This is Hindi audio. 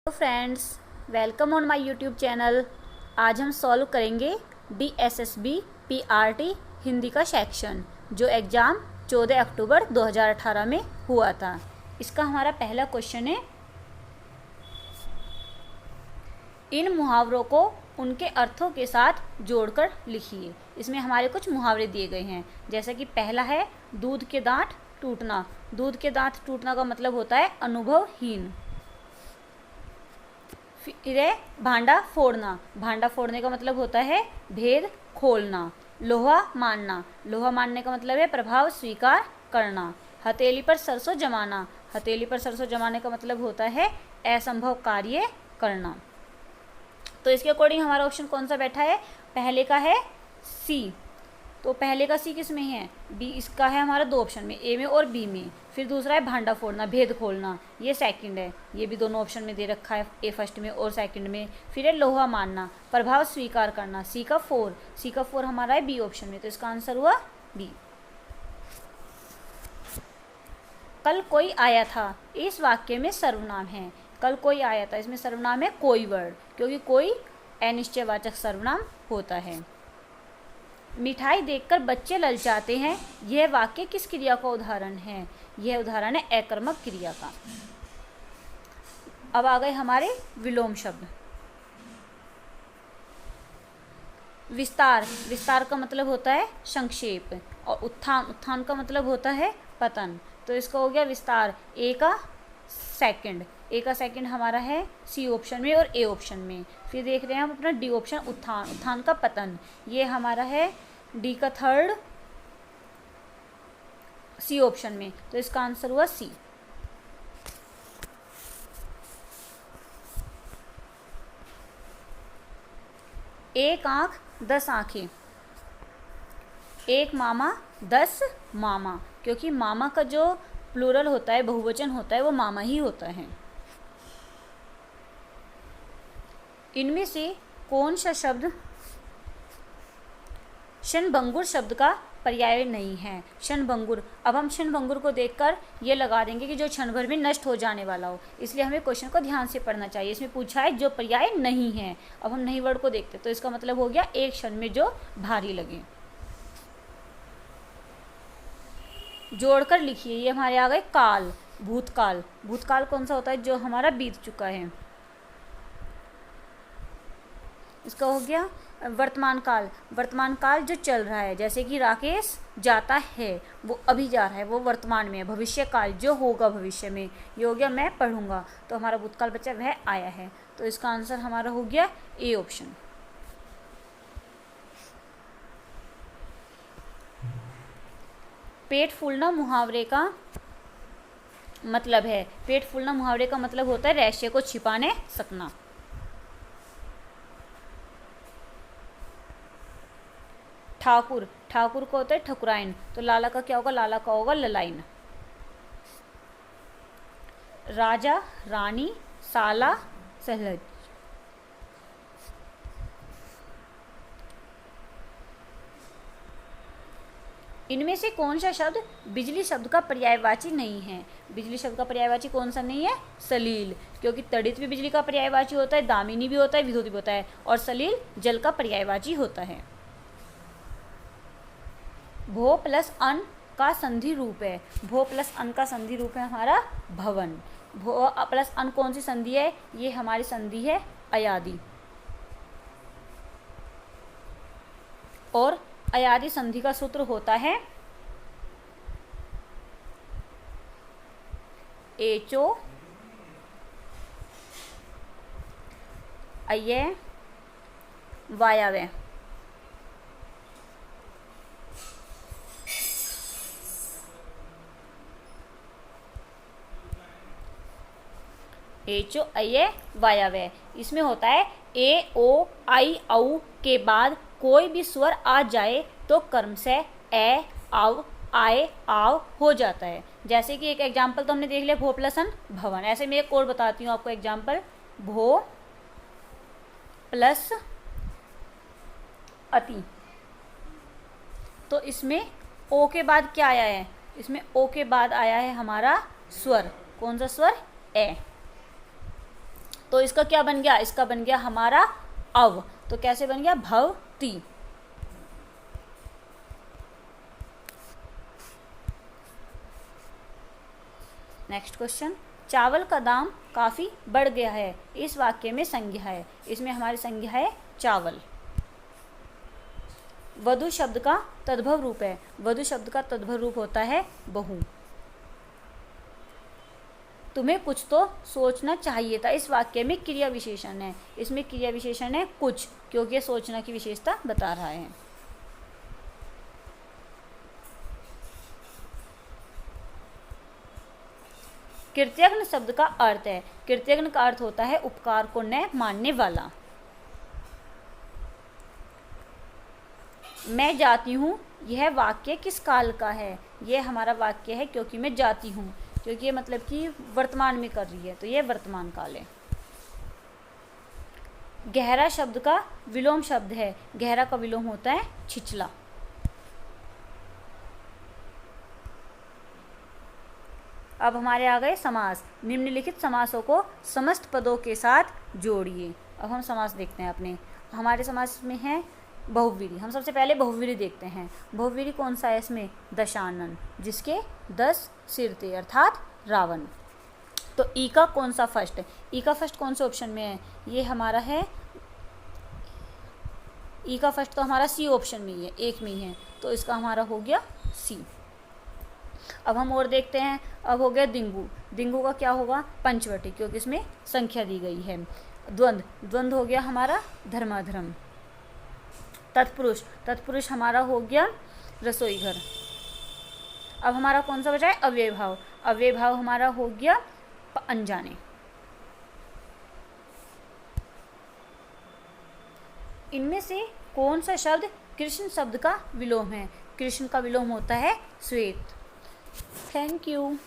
Hello friends, welcome on my YouTube channel. आज हम सॉल्व करेंगे DSSB PRT हिंदी का सेक्शन जो एग्ज़ाम 14 अक्टूबर 2018 में हुआ था। इसका हमारा पहला क्वेश्चन है, इन मुहावरों को उनके अर्थों के साथ जोड़कर लिखिए। इसमें हमारे कुछ मुहावरे दिए गए हैं, जैसे कि पहला है दूध के दांत टूटना। दूध के दांत टूटना का मतलब होता है अनुभवहीन। फिर है भांडा फोड़ना। भांडा फोड़ने का मतलब होता है भेद खोलना। लोहा मानना। लोहा मानने का मतलब है प्रभाव स्वीकार करना। हथेली पर सरसों जमाना। हथेली पर सरसों जमाने का मतलब होता है असंभव कार्य करना। तो इसके अकॉर्डिंग हमारा ऑप्शन कौन सा बैठा है? पहले का है सी। तो पहले का सी किस में है? बी। इसका है हमारा दो ऑप्शन में, ए में और बी में। फिर दूसरा है भांडा फोड़ना, भेद खोलना, ये सेकंड है। ये भी दोनों ऑप्शन में दे रखा है, ए फर्स्ट में और सेकंड में। फिर है लोहा मानना, प्रभाव स्वीकार करना, सी का फोर। सी का फोर हमारा है बी ऑप्शन में, तो इसका आंसर हुआ बी। कल कोई आया था, इस वाक्य में सर्वनाम है। कल कोई आया था, इसमें सर्वनाम है कोई वर्ड, क्योंकि कोई अनिश्चयवाचक सर्वनाम होता है। मिठाई देखकर बच्चे ललचाते हैं, यह वाक्य किस क्रिया का उदाहरण है? यह उदाहरण है अकर्मक क्रिया का। अब आ गए हमारे विलोम शब्द। विस्तार। विस्तार का मतलब होता है संक्षेप। और उत्थान। उत्थान का मतलब होता है पतन। तो इसका हो गया विस्तार। ए का सेकंड। ए का सेकंड हमारा है सी ऑप्शन में और ए ऑप्शन में। फिर देख रहे हैं हम अपना डी ऑप्शन उत्थान। उत्थान का पतन, ये हमारा है डी का थर्ड सी ऑप्शन में, तो इसका आंसर हुआ सी। एक आंख 10 आंखें। एक मामा 10 मामा, क्योंकि मामा का जो प्लूरल होता है, बहुवचन होता है, वो मामा ही होता है। इनमें से कौन सा शब्द क्षणभंगुर शब्द का पर्याय नहीं है? क्षणभंगुर। अब हम क्षणभंगुर को देखकर ये लगा देंगे कि जो क्षण भर में नष्ट हो जाने वाला हो, इसलिए हमें क्वेश्चन को ध्यान से पढ़ना चाहिए। इसमें पूछा है जो पर्याय नहीं है। अब हम नहीं वर्ड को देखते, तो इसका मतलब हो गया एक क्षण में जो भारी लगे। जोड़कर लिखिए। ये हमारे आ गए काल, भूतकाल। भूतकाल कौन सा होता है? जो हमारा बीत चुका है। इसका हो गया वर्तमान काल। वर्तमान काल जो चल रहा है, जैसे कि राकेश जाता है, वो अभी जा रहा है, वो वर्तमान में है। भविष्य काल जो होगा भविष्य में, ये हो गया मैं पढ़ूंगा, तो हमारा भूतकाल बचा वह आया है। तो इसका आंसर हमारा हो गया ए ऑप्शन। पेट फूलना मुहावरे का मतलब है। पेट फूलना मुहावरे का मतलब होता है रहस्य को छिपाने सकना। ठाकुर। ठाकुर को होता है ठकुराइन, तो लाला का क्या होगा? लाला का होगा ललाइन। राजा, रानी, साला, सहलज। इनमें से कौन सा शब्द बिजली शब्द का पर्यायवाची नहीं है? बिजली शब्द का पर्यायवाची कौन सा नहीं है? सलील, क्योंकि तड़ित भी बिजली का पर्यायवाची होता है, दामिनी भी होता है, विद्युत भी होता है, और सलील जल का पर्यायवाची होता है। भो प्लस अन का संधि रूप है। भो प्लस अन का संधि रूप है हमारा भवन। भो प्लस अन कौन सी संधि है? ये हमारी संधि है अयादि। और अयादि संधि का सूत्र होता है एचो अय वायव्य। एचो अय वायव्य। इसमें होता है ए ओ आई औ के बाद कोई भी स्वर आ जाए तो कर्म से ए आव आए आव हो जाता है। जैसे कि एक एग्जाम्पल तो हमने देख लिया, भो प्लस अन भवन। ऐसे मैं एक और बताती हूँ आपको एग्जाम्पल। भो प्लस अति, तो इसमें ओ के बाद क्या आया है? इसमें ओ के बाद आया है हमारा स्वर। कौन सा स्वर? ए। तो इसका क्या बन गया, इसका बन गया हमारा अव। तो कैसे बन गया, भवती। नेक्स्ट क्वेश्चन, चावल का दाम काफ़ी बढ़ गया है, इस वाक्य में संज्ञा है। इसमें हमारी संज्ञा है चावल। वधु शब्द का तद्भव रूप है, वधु शब्द का तद्भव रूप होता है बहु। तुम्हें कुछ तो सोचना चाहिए था, इस वाक्य में क्रिया विशेषण है, इसमें क्रिया विशेषण है कुछ, क्योंकि ये सोचना की विशेषता बता रहा है। कृतज्ञ शब्द का अर्थ है, कृतज्ञ का अर्थ होता है उपकार को न मानने वाला। मैं जाती हूँ, यह वाक्य किस काल का है, यह हमारा वाक्य है क्योंकि मैं जाती हूँ, क्योंकि ये मतलब कि वर्तमान में कर रही है, तो ये वर्तमान काल है। गहरा शब्द का विलोम शब्द है, गहरा का विलोम होता है छिछला। अब हमारे आ गए समास। निम्नलिखित समासों को समस्त पदों के साथ जोड़िए। अब हम समास देखते हैं अपने। हमारे समास में है बहुव्रीहि। हम सबसे पहले बहुव्रीहि देखते हैं। बहुव्रीहि कौन सा है इसमें, दशानन, जिसके 10 सिर थे, अर्थात रावण। तो ई का कौन सा फर्स्ट है, ई का फर्स्ट कौन से ऑप्शन में है, ये हमारा है ई का फर्स्ट, तो हमारा सी ऑप्शन में ही है, एक में ही है, तो इसका हमारा हो गया सी। अब हम और देखते हैं। अब हो गया दिंगु। दिंगु का क्या होगा, पंचवटी, क्योंकि इसमें संख्या दी गई है। द्वंद्व, द्वंद्व हो गया हमारा धर्माधर्म। तत्पुरुष, तत्पुरुष हमारा हो गया रसोई घर। अब हमारा कौन सा बचा है, अव्यय भाव। अव्यय भाव हमारा हो गया अनजाने। इनमें से कौन सा शब्द कृष्ण शब्द का विलोम है, कृष्ण का विलोम होता है श्वेत। Thank you.